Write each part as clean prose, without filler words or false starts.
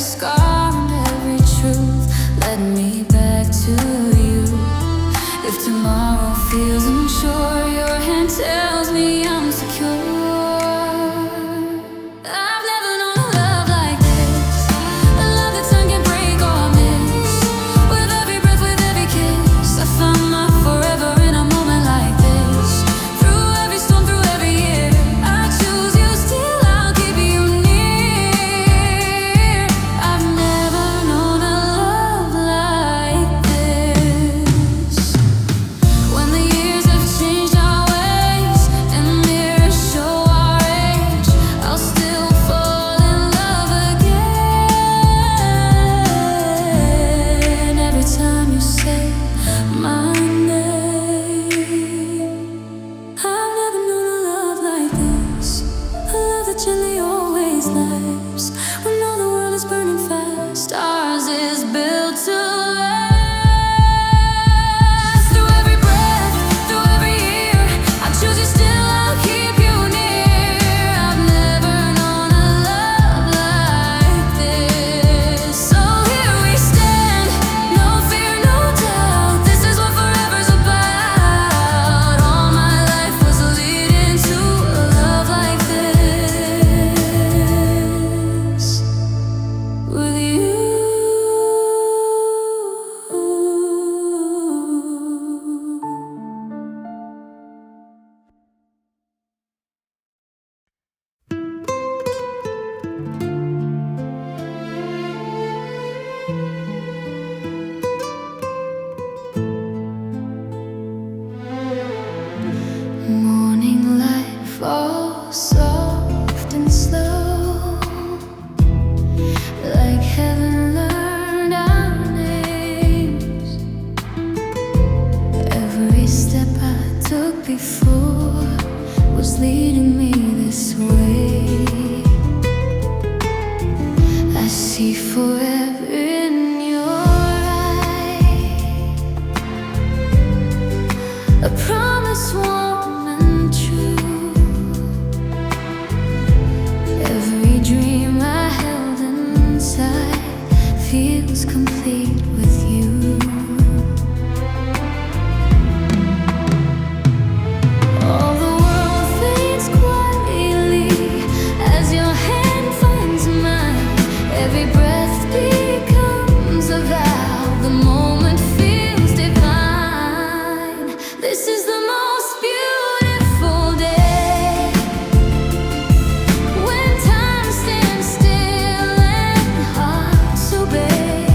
scar and every truth led me back to you. If tomorrow feels unsure, your hand tells me I'm secure. I've never known a love like this, a love that sun can break or miss. With every breath, with every kiss, I found my forever in a moment like this. Through every storm, through every year, I choose you, still I'll keep you near. I've never known a love like this. When the years have changed our ways and mirrors show our age, I'll still fall in love again. Every time you say my name, I've never known a love like this, a love that gently always lasts when all the world is burning fast. Ours is built to last. Through every breath, through every year, I choose you, still I'll keep you near. I've never known a love like this. So here we stand, no fear, no doubt. This is what forever's about. All my life was leading to a love like this with you. Morning light falls soft and slow, like heaven learned our names. Every step I took before was leading me this way. I see forever in your eyes, a promise warm and true. Every dream I held inside feels complete with you. All the world fades quietly as your hand finds mine. Every breath becomes a vow. The moment feels divine. This is the most beautiful day, when time stands still and hearts obey.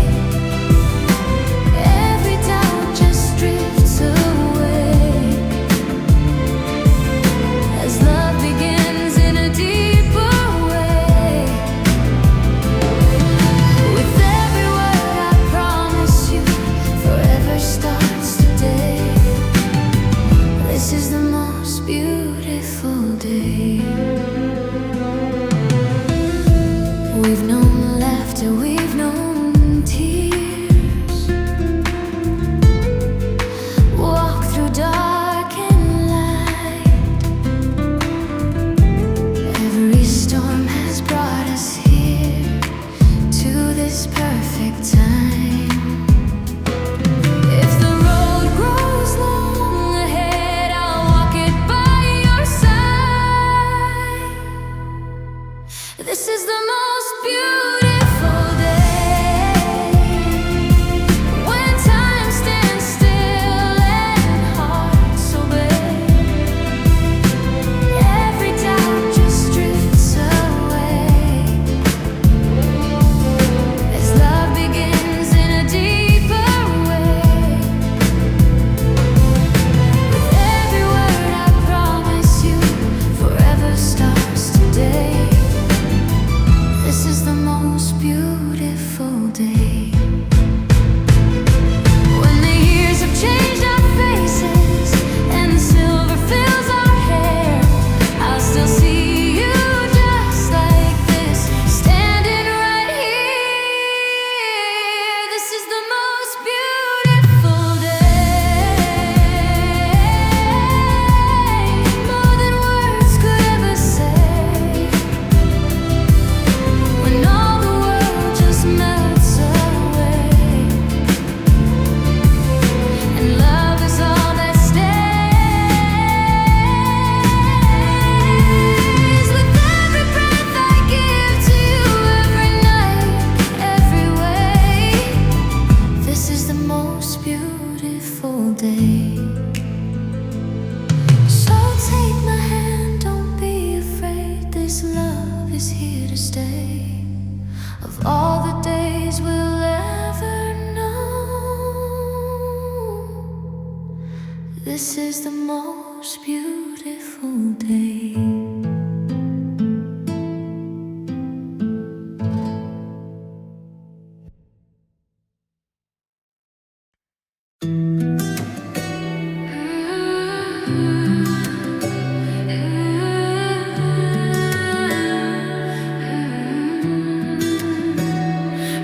This is the most beautiful day.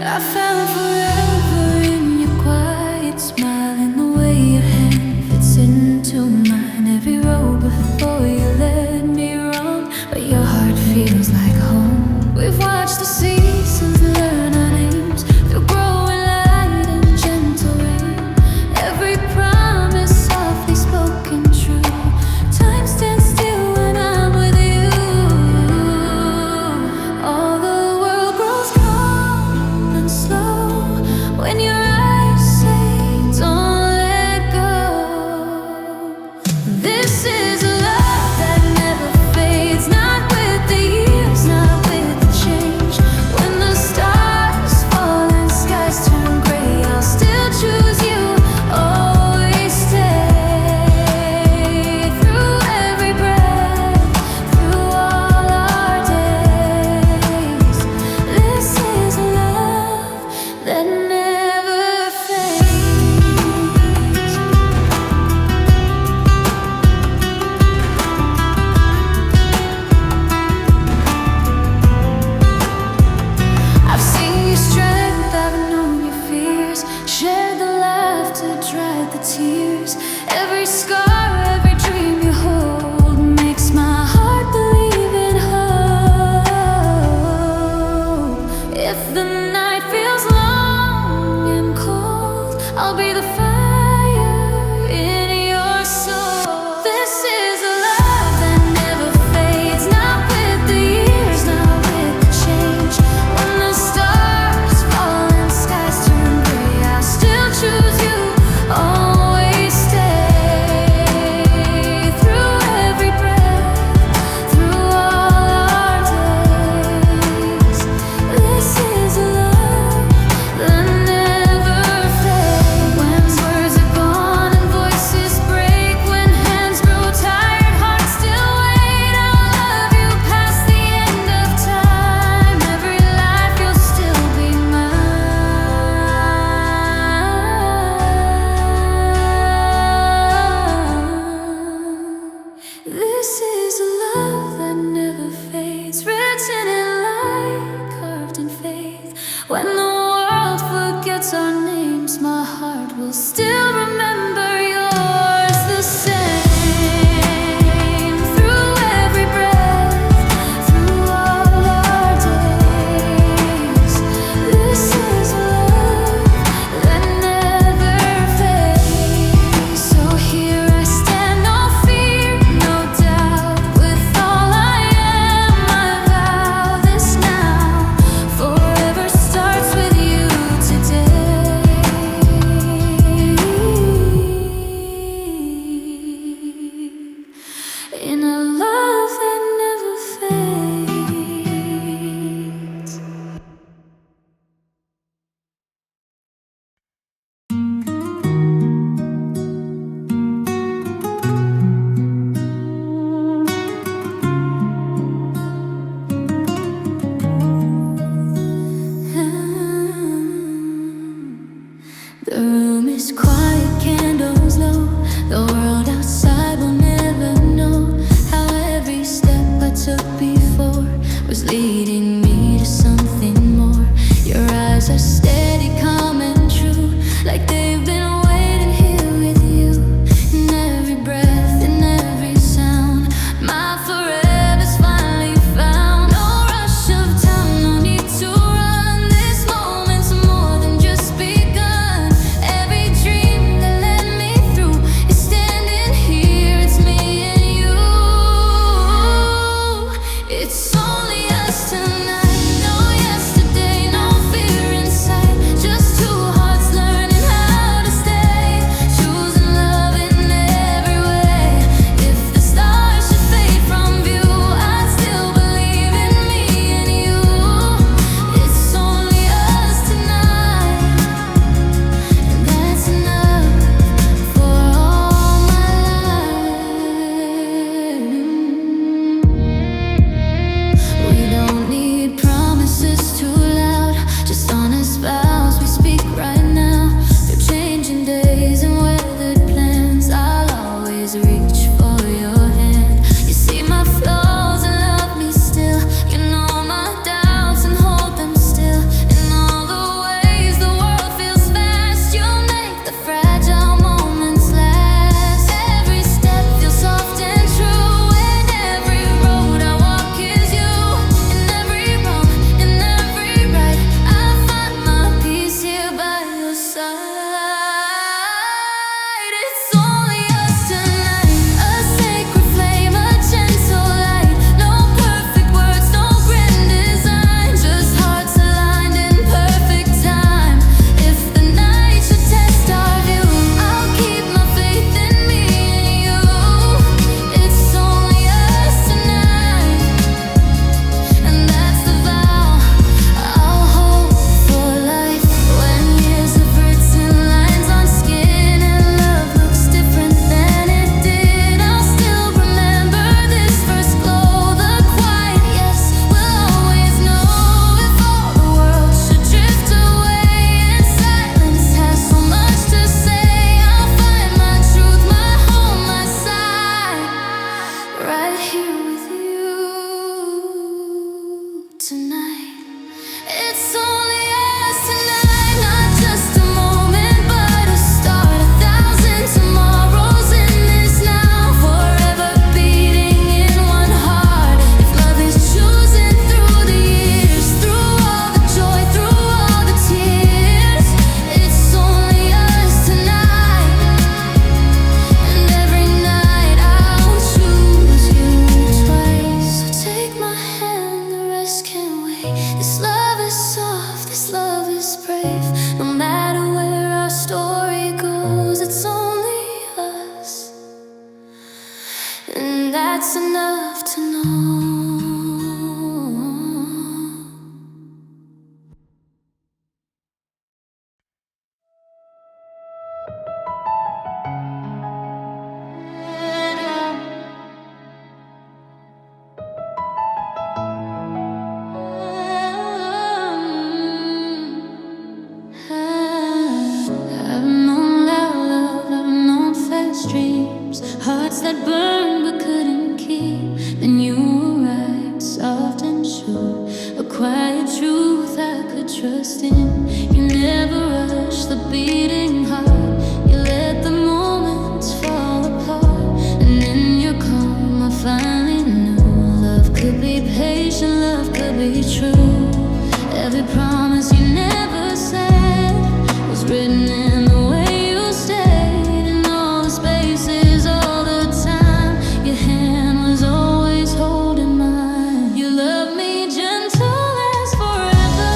I found forever in your quiet smile, and the way your hand fits into mine. Every road before you led me wrong, but your heart feels like home. We've watched the seasons learn our names through growing light and gentle rain. Every promise softly spoken true. Time stands still when I'm with you. All the world grows calm and slow when your eyes say don't let go. This is a love that never fades, not with the years, not with the change. When the stars fall and skies turn gray, I'll still choose you, always stay. Through every breath, through all our days. This is a love that never fades. I've seen your strength, I've known your fears, shared the laughter, dried the tears. Every scar, every dream you hold makes my heart believe in hope. If the night feels long and cold, I'll be the fire in your soul. This is a love that never fades, not with the years, not with the change. When the stars fall and skies turn gray, I'll still choose you, always stay. Through every breath, through all our days. This is a love that never fades. When words are gone and voices break, when hands grow tired, hearts still wait, I'll love you past the end of time. Every life you'll still be mine. This is a love that never fades, written in light, carved in faith. When the world forgets our names, my heart will still remember yours the same. Through every breath, through all our days. This is a love that never fades. So here I stand, no fear, no doubt. With all I am, I vow this now. Forever starts with you today. brave. No matter where our story goes, it's only us, and that's enough to know. I've known loud love, I've known fast dreams, hearts that burned but couldn't keep. Then you arrived, soft and sure, a quiet truth I could trust in. You never rushed the beating heart, you let the moments fall apart. And in your calm I finally knew love could be patient, love could be true. Every promise you never said was written in the way you stayed. In all the spaces, all the time, your hand was always holding mine. You loved me gentle as forever,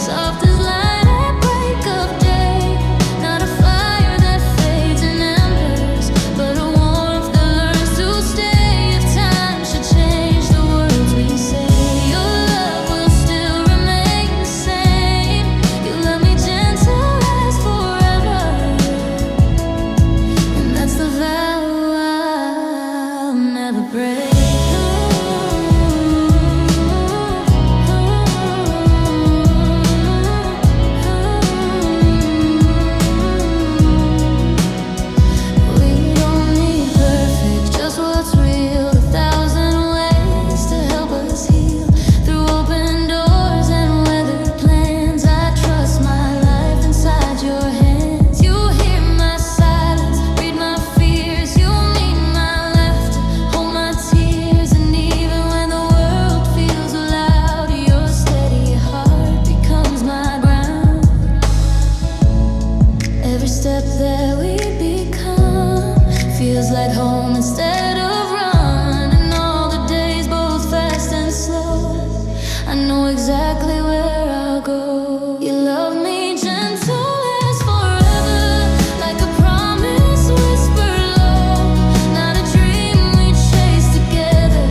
soft as light at break of day. Not a fire that fades in embers, but a warmth that learns to stay. If time should change the words we say, your love will still remain the same. You love me gentle as forever, and that's the vow I'll never break. We don't need perfect, just what's real. 1,000 ways to help us heal, through open doors and weathered plans. I trust my life inside your hands. You hear my silence, read my fears. You meet my left, hold my tears. And even when the world feels loud, your steady heart becomes my ground. Every step that we become feels like home instead of run. And all the days, both fast and slow, I know exactly where I'll go. You love me gentle as forever, like a promise whispered low. Not a dream we chase together,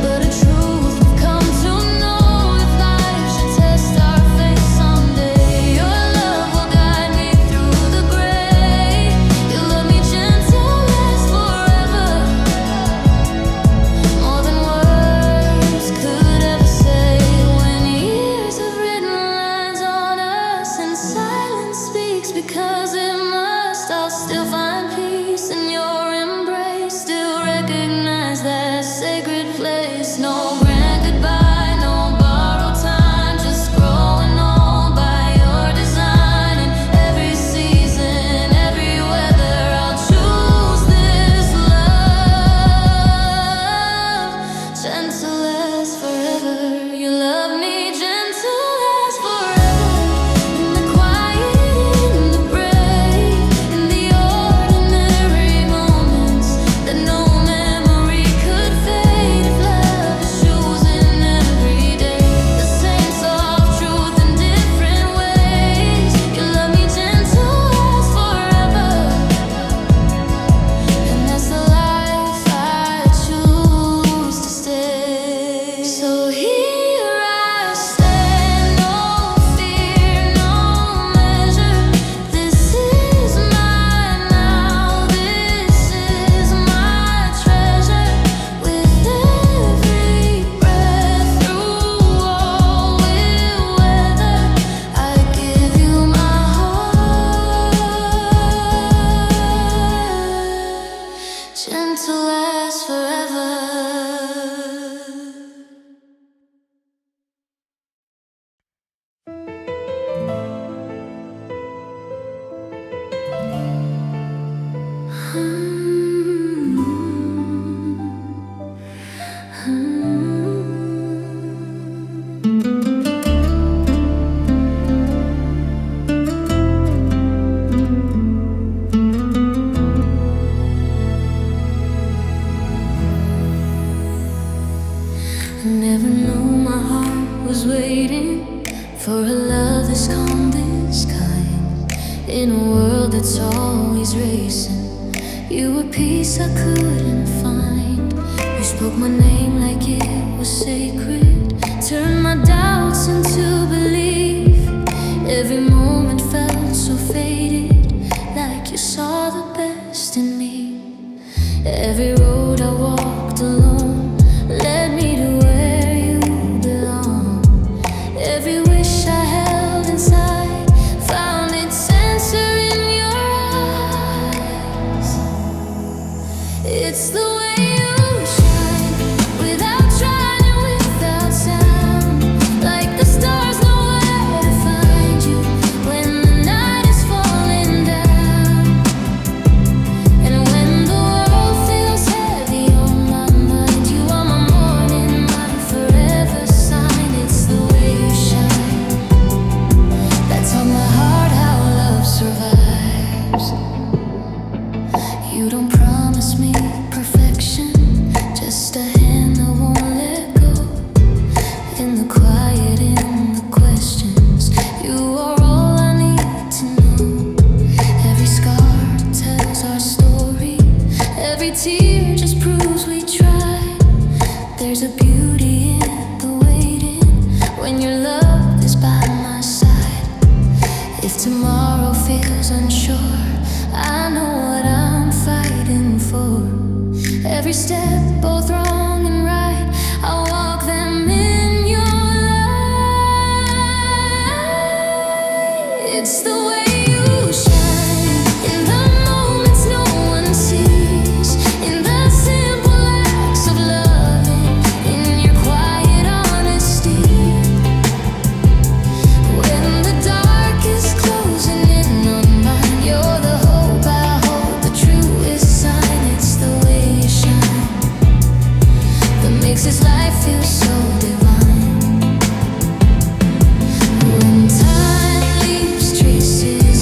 but a truth we've come to know. If life should test our faith someday, your love will guide me through the gray. You love me gentle as forever, more than words could ever say. When years have written lines on us and silence speaks because it must, I'll still find peace in your embrace. Still recognize that sacred place. No grand goodbye, no borrowed time, just growing old by your design. In every season, every weather, I'll choose this love, gentle as forever. You love me gentle as forever, in the quiet, in the brave, in the order In a world that's always racing, you were peace I couldn't find. You spoke my name like it was sacred, turned my doubts into belief. Every moment felt so faded, like you saw the best in me. Every road I walked alone led me to where you belong. Every wish I held inside found its answer in your eyes. It's the way you shine, without trying and without sound, like the stars know where to find you when the night is falling down. And when the world feels heavy on my mind, you are my morning, my forever sign. It's the way you shine that taught my heart how love survives. You don't promise me perfection, just a hand that won't let go. In the quiet, in the questions, you are all I need to know. Every scar tells our story, every tear just proves we tried. There's a beauty in the waiting, when your love is by my side. If tomorrow feels unsure, I know what I'm fighting for. Every step, both wrong and right, I walk them in your light. It's the way you shine, in the moments no one sees, in the simple acts of loving, in your quiet honesty. When the dark is closing in on mine, you're the hope I hold, the truest sign. It's the way you shine that makes this life feel so divine. When time leaves traces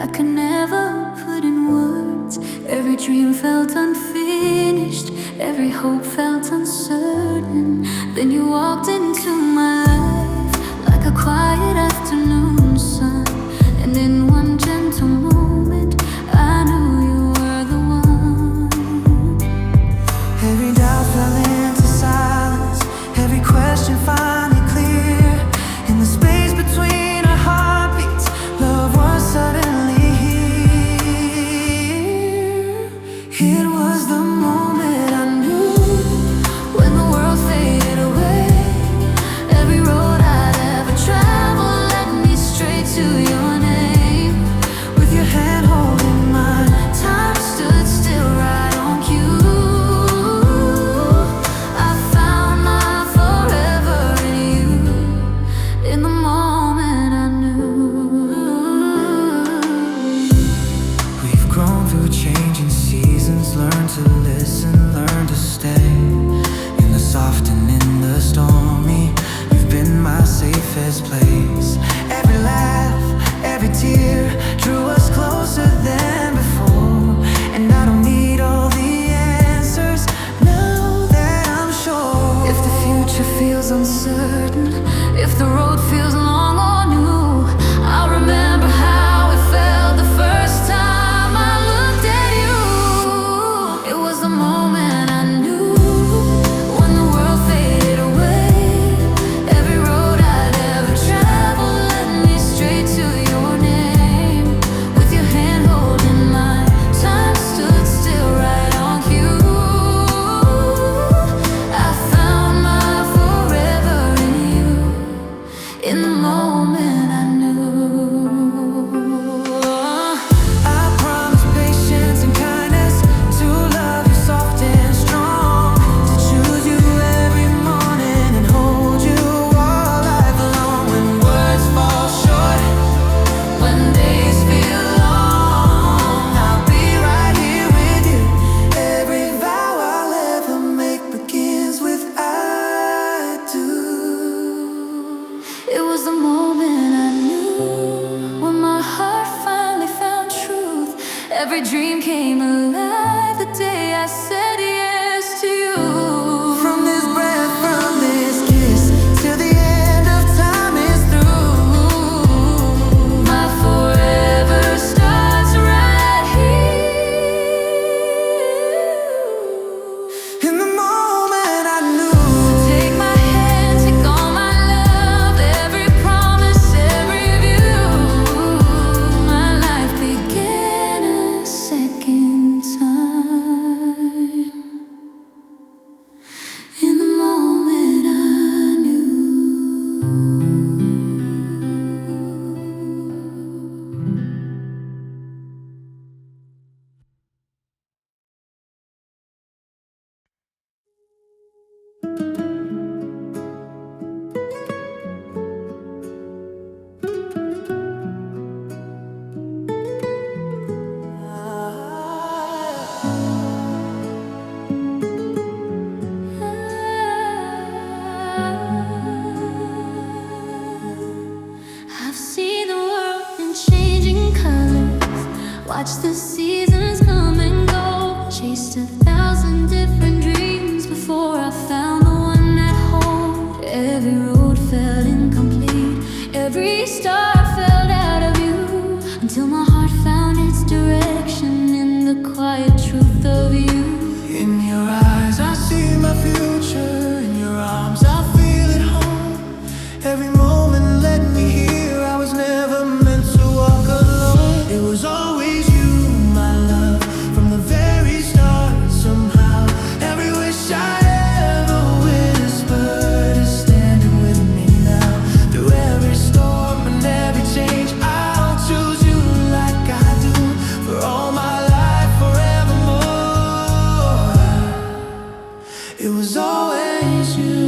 I could never put in words. Every dream felt unfinished, every hope felt uncertain. Then you walked into my life like a quiet afternoon sun, and in one gentle moment I knew you were the one. Every doubt fell into silence, every question finally clear. In the space between our heartbeats, love was suddenly here. It was the moment I knew, when the world faded away. Every road I'd ever traveled led me straight to your name. With your hand holding mine, time stood still right on cue. I found my forever in you, in the moment I knew. We've grown through changing seasons, learned to listen, learned to stay. In the soft and in the stormy, you've been my safest place. Every laugh, every tear drew us closer than before. And I don't need all the answers now that I'm sure. If the future feels uncertain, if the road feels long or new, I'll remember how it felt the first time I looked at you. It was the moment I knew, when the world faded away. Every road I'd ever traveled led me straight to your name. With your hand holding mine, time stood still right on cue. I found my forever in you, in the moment I knew. I promise patience and kindness, to love you soft and strong, to choose you every morning and hold you all life long. When words fall short, When days feel long, I'll be right here with you. Every vow I'll ever make begins with I do. it was the moment I knew, when my heart finally found truth. Every dream came alive the day I said yes to you. From this breath, from this kiss, till the end of time is through. My forever starts right here. In the moment I knew. Take my hand, take all my love, every promise, every view. My life began a second time, in the moment I knew. I've seen the world in changing colors, watched the seasons come and go, chased 1,000 different dreams before I found the one at home. Every road felt incomplete, every star fell out of you, until my heart found its direction in the quiet truth of you. In your eyes I see my future, in your arms I feel at home. Every moment led me here, I was never meant to walk alone. It was always you, my love, from the very start. Somehow every wish I ever whispered is standing with me now. Through every storm and every change, I'll choose you like I do, for all my life, forevermore. It was always you.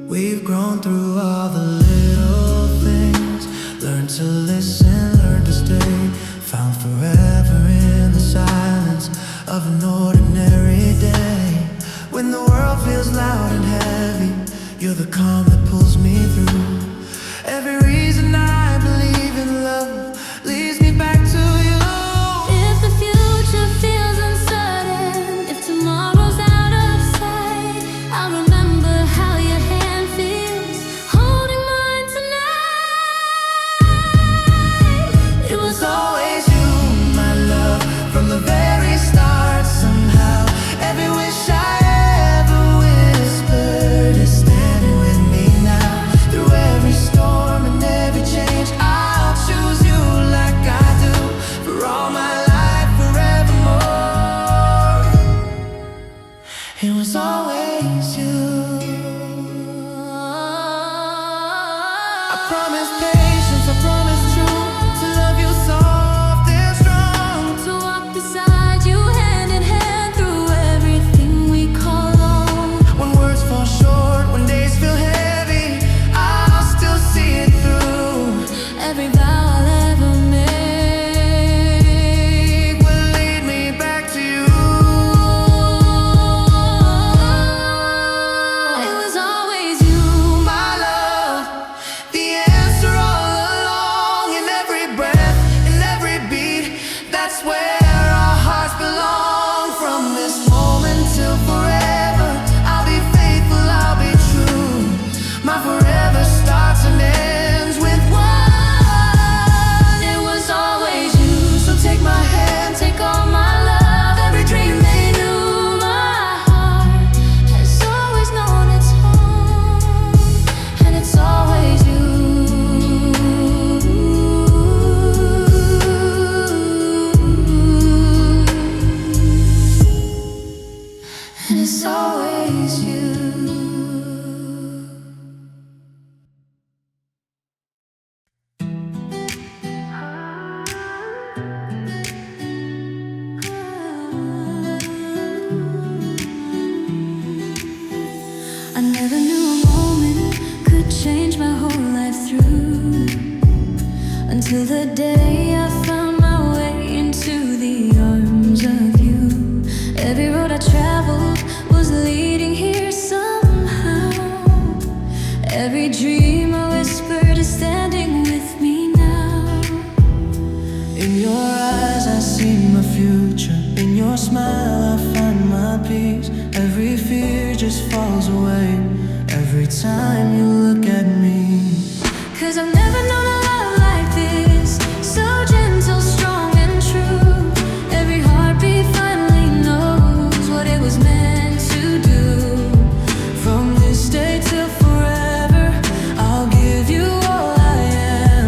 We've grown through all the little things, learned to listen, learned to stay, found forever in the silence of an ordinary day. When the world feels loud and heavy, you're the calm that pulls me through. Every reason I believe in I remember how your hand feels holding mine tonight. It was Always you, my love, from the very start. Somehow, every wish I ever whispered is standing with me now. Through every storm and every change, I'll choose you like I do for all my life, forevermore. It was always you. I promise patience, I promise truth, to love you soft and strong. to walk beside you hand in hand through everything we call home. When words fall short, when days feel heavy, I'll still see it through. Every vow I'll ever make Will lead me back to you. it was always you, My love, the answer all along. In every breath, in every beat, that's where our hearts belong. From this moment till forever, I'll be faithful, I'll be true. My forever starts and ends with one. it was always you. So take my hand, take all my love, every dream they knew. My heart has always known its home, and it's always you. And it's always you. I never knew a moment could change my whole life through, until the day I found my way into the arms of you. Every road I traveled was leading here somehow. Every dream I whispered is standing with me now. In your eyes I see my future. In your smile I find my peace. Every fear just falls away every time you look at me. 'Cause I've never known a love like this, so gentle, strong and true. Every heartbeat finally knows what it was meant to do. From this day till forever, I'll give you all I am.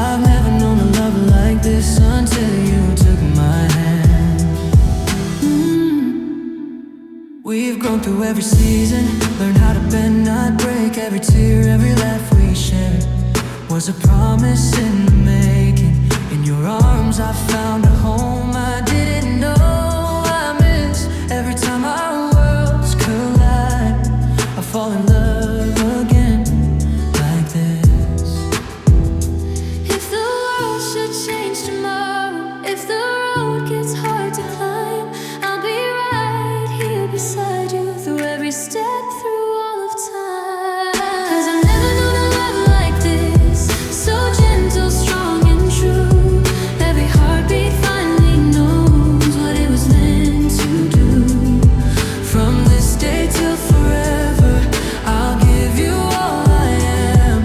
I've never known a love like this until you took my hand. We've grown through every season, learned how to bend, not break. Every tear, every laugh we shared was a promise in the making. In your arms I found a home I didn't know I miss. Every time our worlds collide, I fall in love again like this. If the world should change tomorrow, if the road gets hard to climb, I'll be right here beside you through every step, through all of time. 'Cause I've never known a love like this, so gentle, strong and true. Every heartbeat finally knows what it was meant to do. From this day till forever, I'll give you all I am.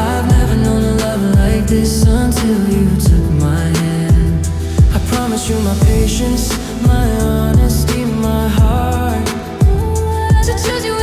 I've never known a love like this until you took my hand. I promise you my patience, my honesty, my heart. To choose you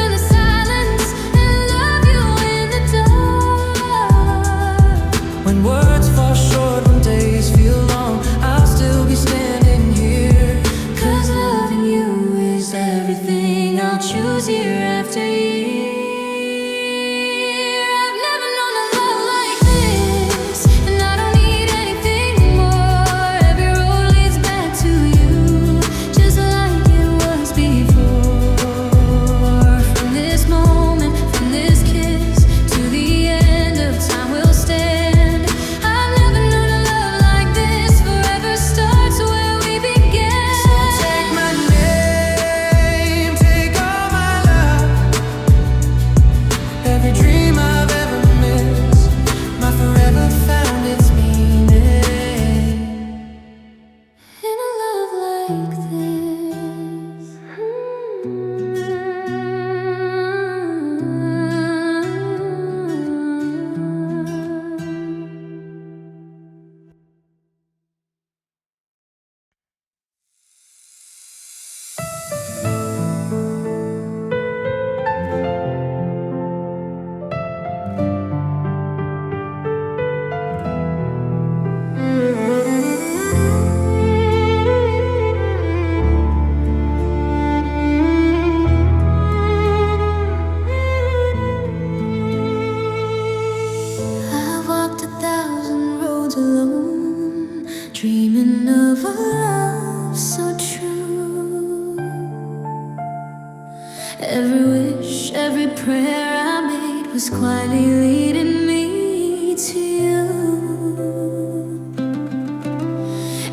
wish, every prayer I made was quietly leading me to you.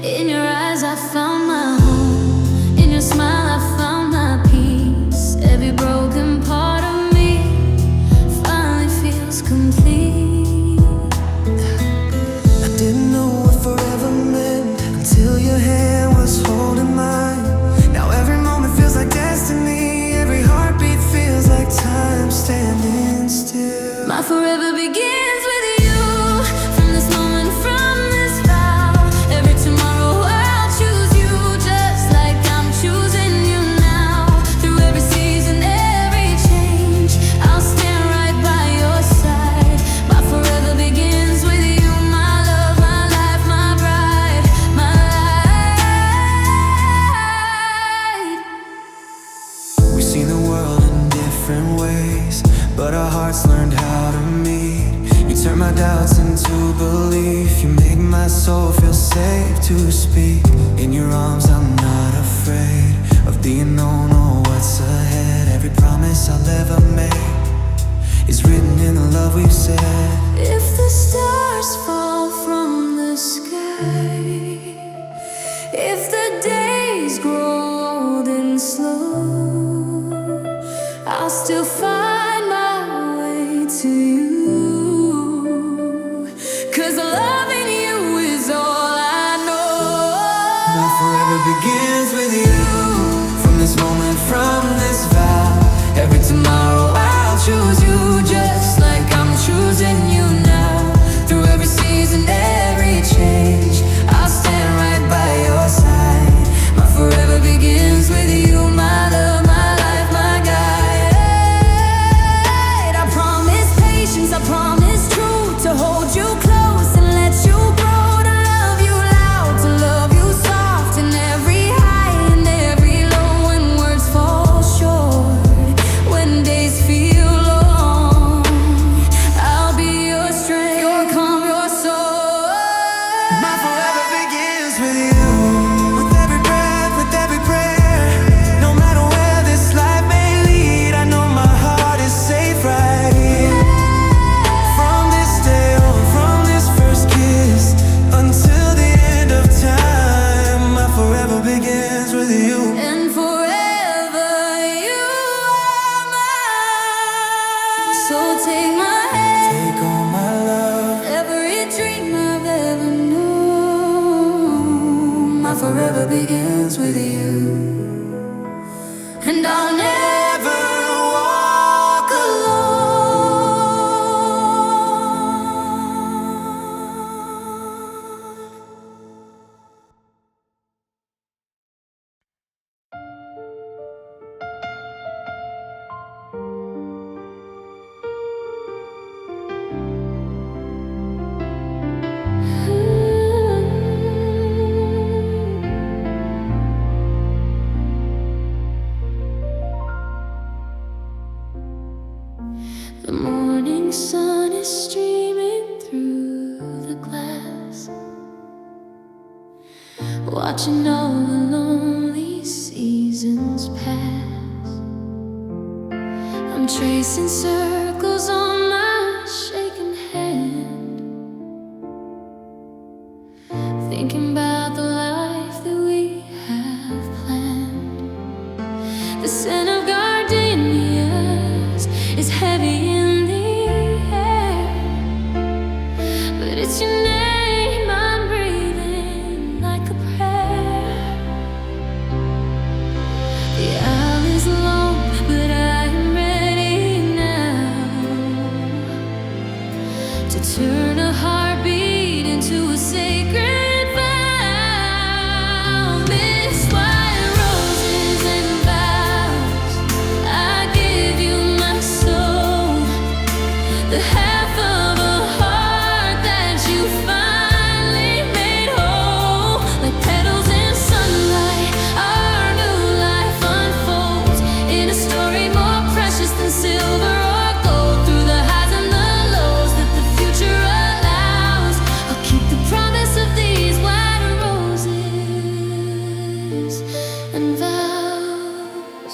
In your eyes I found my home, in your smile I found my peace. Every broken part of me finally feels complete. I didn't know what forever meant until your hand was holding mine. Now every moment feels like destiny, every heartbeat feels like time standing still. My forever begins with you. From this moment, from this vow, every tomorrow I'll choose you, just like I'm choosing you now. Through every season, every change, I'll stand right by your side. My forever begins with you, my love, my life, my bride, my light. We've seen the world in different ways, but our hearts learned how to meet. You turn my doubts into belief. You make my soul feel safe to speak. In your arms I'm not afraid of the unknown or what's ahead. Every promise I'll ever make is written in the love we've said. If the stars fall from the sky, if the days grow old and slow, I'll still find my way to you. 'Cause loving you is all I know. My forever begins with you. From this moment, from this vow, every tomorrow I'll choose you, just like I'm choosing you now. Through every season, every change, I'll stand right by your side. My forever begins with you, my love, my life, my guide. I promise patience, I promise truth, to hold you close and let you grow, to love you loud, to love you soft, in every high and every low. When words fall short, when days feel long, I'll be your strength, your calm, your soul. My forever begins with you. With every breath, with every prayer, no matter where this life may lead, I know my heart is safe right here. From this day on, from this first kiss until the end of time, my forever begins with you. And forever you are mine. So take my hand, Take all my love, every dream I've ever known. My forever begins with you, and I'll never walk alone. The morning sun is streaming through the glass, watching all the lonely seasons pass. I'm tracing circles on my shaking hand, thinking about the life that we have planned. The scent of gardenias is heavy in the air, but it's your name I'm breathing like a prayer. The aisle is long, but I'm ready now to turn a heartbeat into a sacred vow. Mist, white roses and vows, I give you my soul, the half of a heart that you finally made whole. Like petals in sunlight, our new life unfolds in a story more precious than silver or gold. Through the highs and the lows that the future allows, I'll keep the promise of these white roses and vows.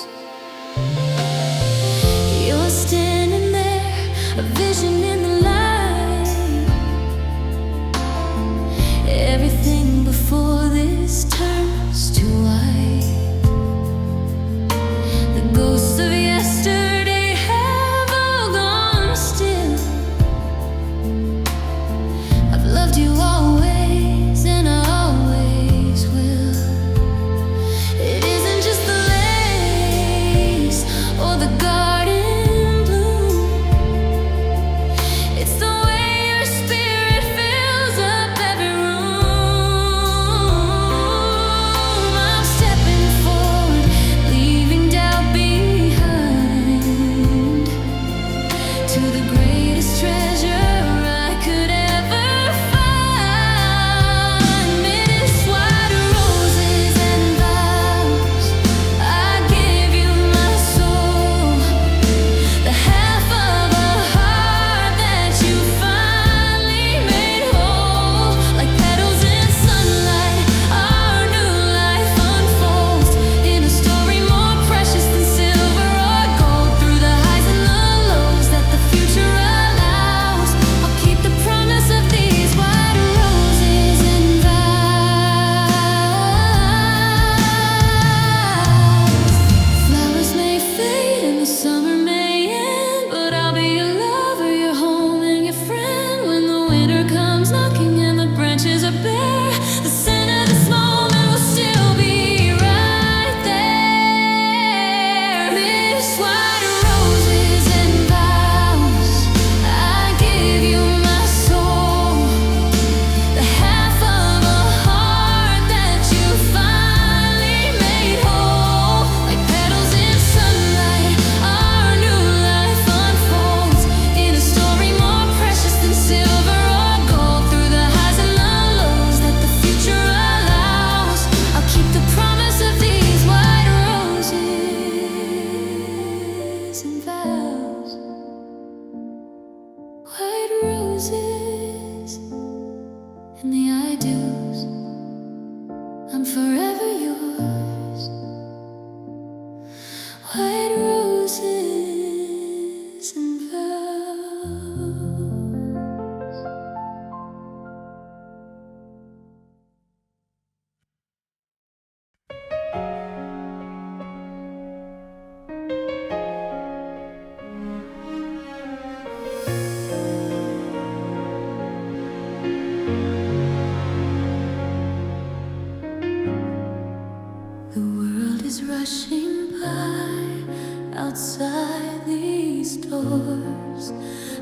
yours,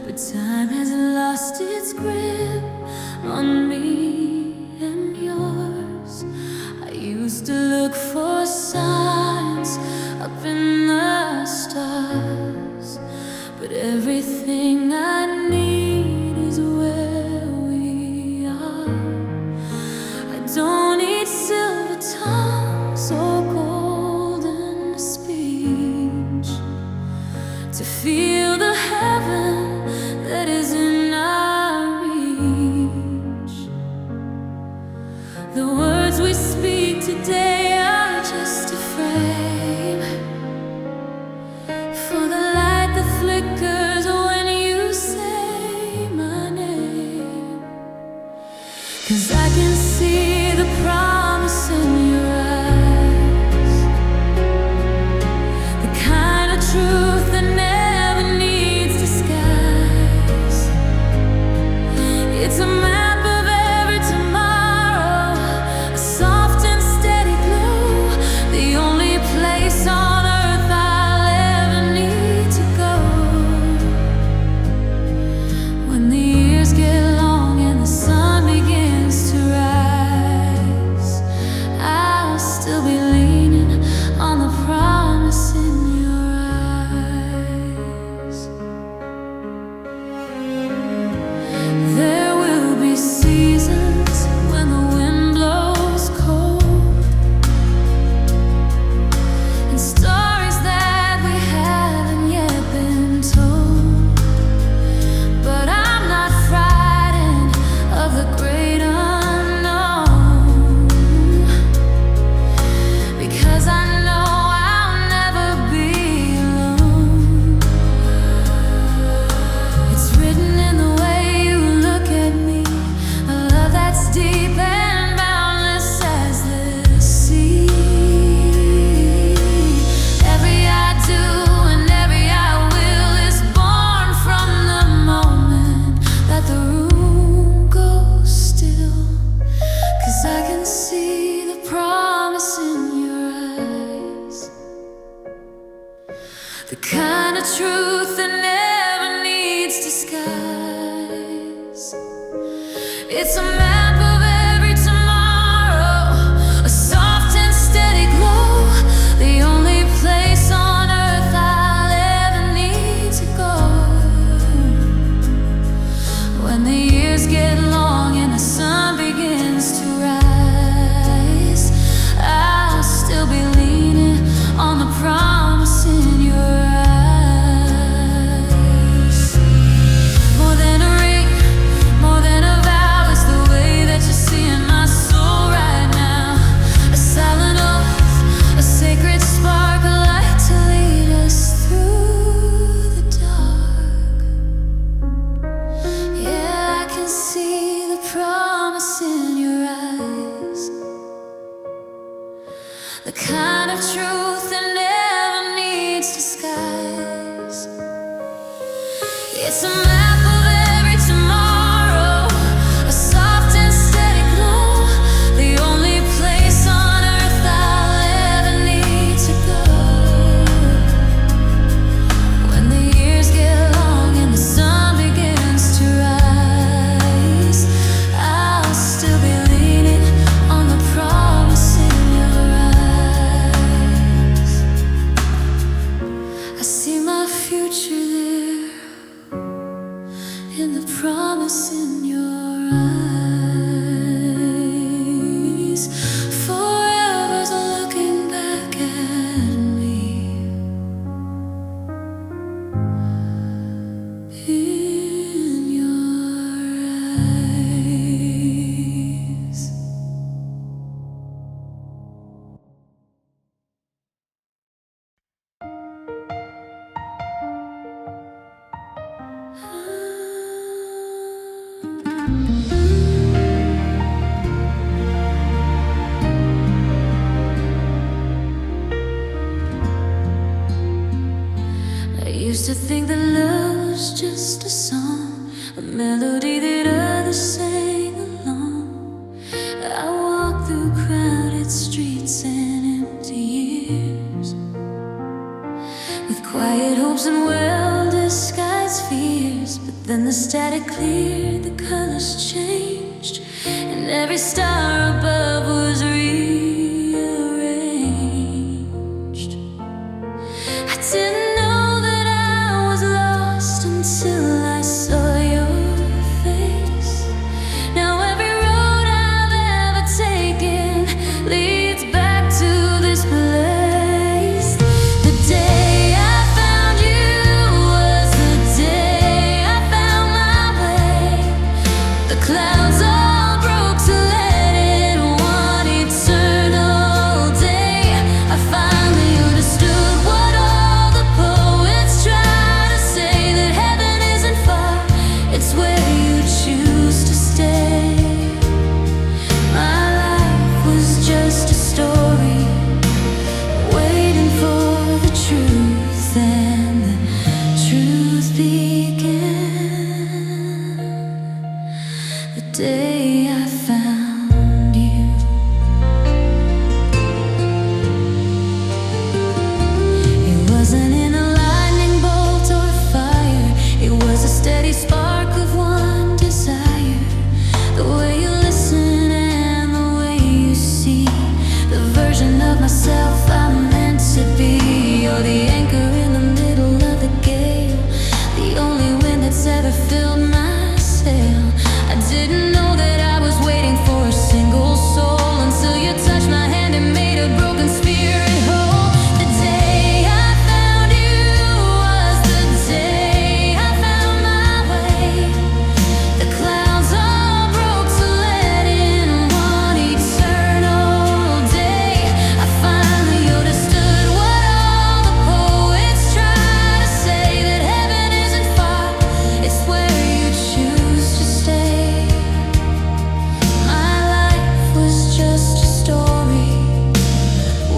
but time hasn't lost its grip on me and yours. I used to look for signs up in the stars, but everything I need is where we are. I don't need silver tongues or golden speech to feel the heaven that is in our reach. The words we speak today are just a frame for the light that flickers when you say my name. 'Cause I can see the promise in your eyes, the kind of truth that never needs disguise. It's a map of every tomorrow, a soft and steady glow, the only place on earth I'll ever need to go. When the years get long and the sun begins to rise, I'll still be leaning on the promise in your eyes. There will be seasons when the wind blows cold, and stories that we haven't yet been told. But I'm not frightened of the great unknown, because I know I'll never be alone. It's written in the way you look at me, a love that's deep and boundless as the sea. Every I do and every I will is born from the moment that the room goes still. 'Cause I can see the promise in your eyes, the kind of truth that never needs disguise. It's a map of every tomorrow, a soft and steady glow, the only place on earth I'll ever need to go. When the years get long and the sun begins to rise, I'll still be leaning on the promise in your eyes. More than a ring, more than a vow, is the way that you see in my soul right now. A silent oath, a sacred spark, a light to lead us through the dark. Yeah, I can see the promise in your eyes, the kind of truth that never needs disguise. It's a map of every tomorrow, a soft and steady glow, the only place on earth I'll ever need to go. When the years get long and the sun begins to rise, I'll still be leaning on the promise in your eyes. I see my future there in the promise in your eyes. Forever's looking back at me in your eyes. I used to think that love was just a song, a melody that others sang along. I walked through crowded streets and empty years, with quiet hopes and well-disguised Then the static cleared, the colors changed, and every star above was rearranged. I didn't know that I was lost until I saw your face. Now every road I've ever taken leads back to this place. The day I found you was the day I found my way. The clouds all broke to let in one eternal day. I finally understood what all the poets try to say, that heaven isn't far, it's where you choose to stay. My life was just a story, waiting for the truth, and the truth began the day I found you. It wasn't in a lightning bolt or fire, it was a steady spark of one desire. The way you listen and the way you see, the version of myself I'm meant to be. You're the anchor in the middle of the gale, the only wind that's ever filled my sail. I didn't know that I was waiting for a single soul until you touched my hand and made a broken spirit whole. The day I found you was the day I found my way. The clouds all broke to let in one eternal day. I finally understood what all the poets try to say, that heaven isn't far, it's where you choose to stay. My life was just a story,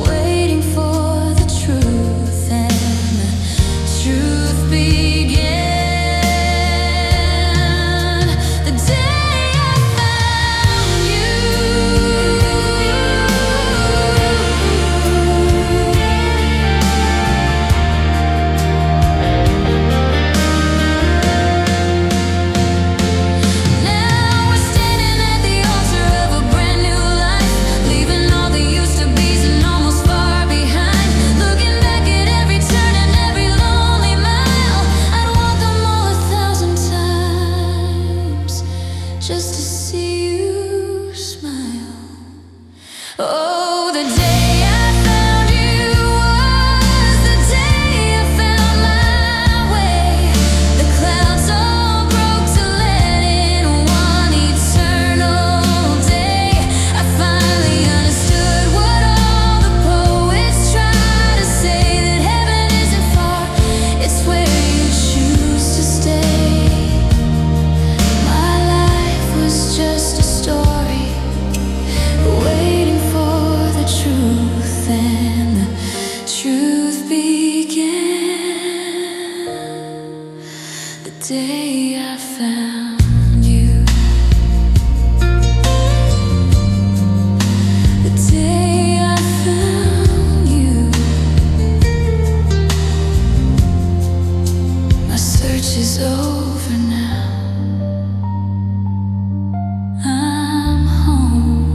waiting for the truth, and the truth began the day I found you. Now we're standing at the altar of a brand new life, leaving all the used to be's and almost far behind. Looking back at every turn and every lonely mile, I'd walk them all 1,000 times just to see you smile. Oh, the day I found you was the day I found my way. The clouds all broke to let in one eternal day. I finally understood what all the poets try to say, that heaven isn't far, it's where you choose to stay. My life was just a story, waiting for the truth, and the truth began the day I found you. The day I found you. My search is over now, I'm home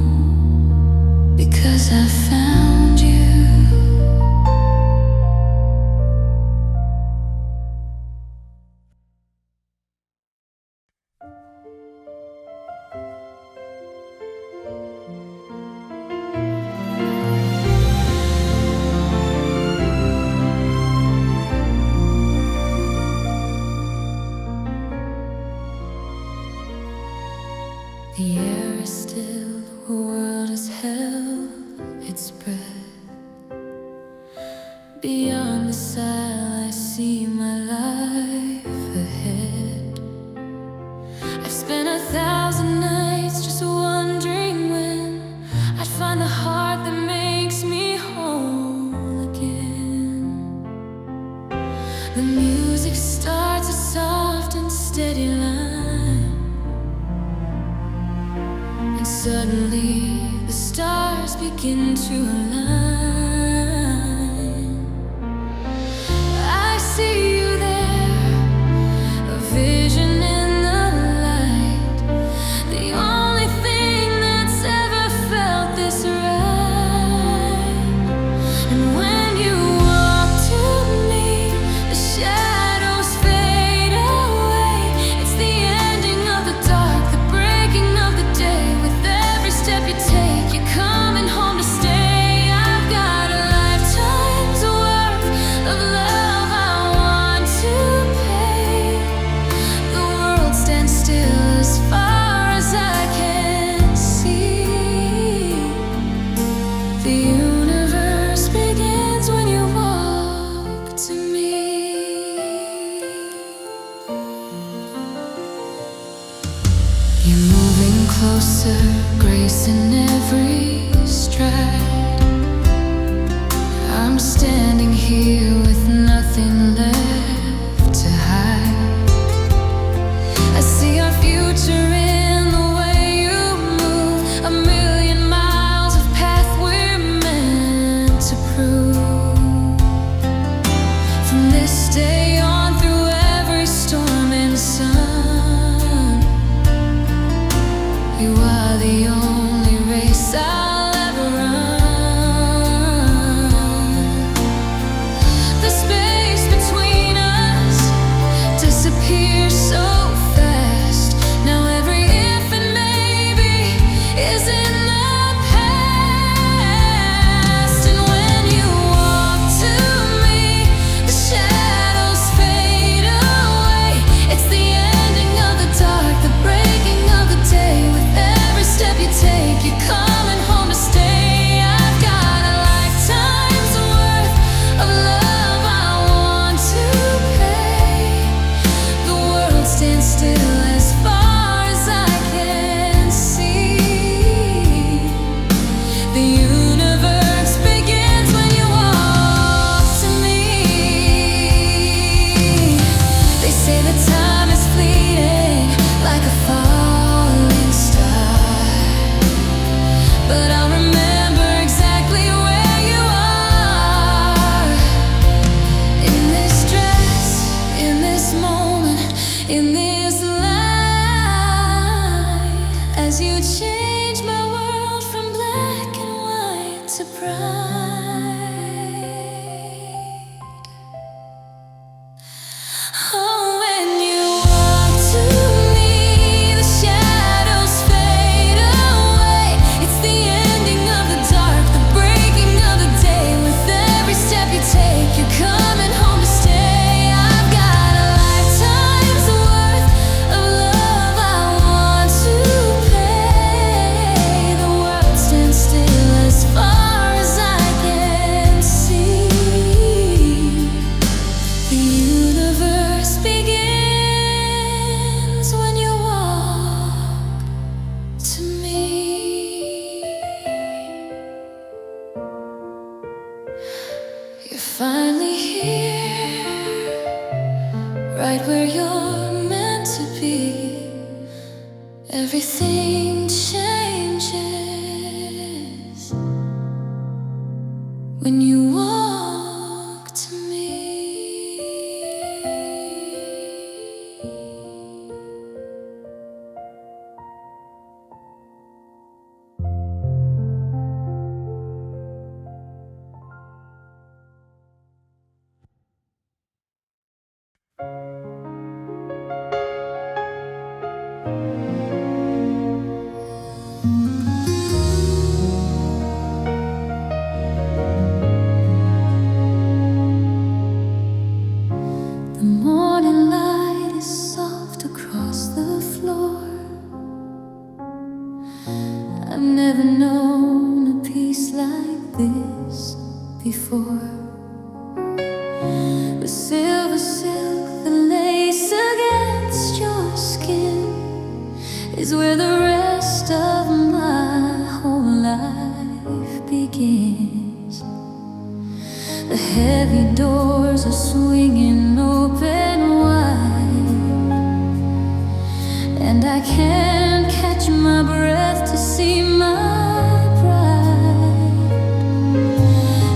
because I found you. The air is still, the world has held its breath. Beyond the sail, I see my life ahead. I've spent 1,000 nights just wondering when I'd find the heart that makes me whole again. The music starts a soft and steady line, and suddenly the stars begin to align. I see you there, a vision You're moving closer, grace in every stride. I'm standing here with nothing left to hide. I see our future in the way you move, a million miles of path we're meant to prove. From this day on, through every storm and sun, you are the only race I'll ever run. The space between us disappears so fast. Now every if and maybe is in the past. And when you walk to me, the shadows fade away. It's the ending of the dark, the breaking of the day. With every step you take, you're coming home to stay. I've got a lifetime's worth of love I want to pay. The world stands still as far as I can see. The universe begins when you walk to me. They say that time is fleeting, like a falling star, but I'll remember exactly where you are. In this dress, in this moment, in this light, as you change my world from black and white to bright. Oh, when you walk to me, the shadows fade away. It's the ending of the dark, the breaking of the day. With every step you take, you're coming home to stay. I've got a lifetime's worth of love I want to pay. The world stands still as far as I can see. The universe begins when you walk to me. You're finally here, right where you're meant to be. Everything changes when you walk to me. The morning light is soft across the floor. I've never known a peace like this before. The silver silk, the lace against your skin, is where the rest of my whole life begins. The heavy doors are swinging open wide, and I can't catch my breath to see my bride.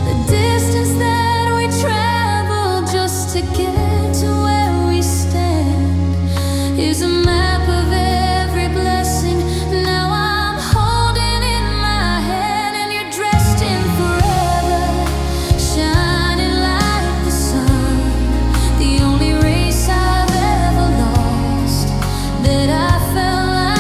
The distance that we travel just to get to where we stand is a map of every blessing. Now I'm holding in my hand, and you're dressed in forever, shining like the sun. The only race I've ever lost, that I felt like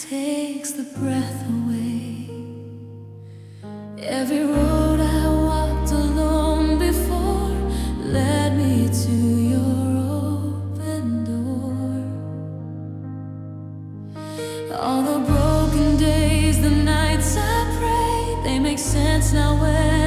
takes the breath away. Every road I walked alone before led me to your open door. All the broken days, the nights I prayed, they make sense now when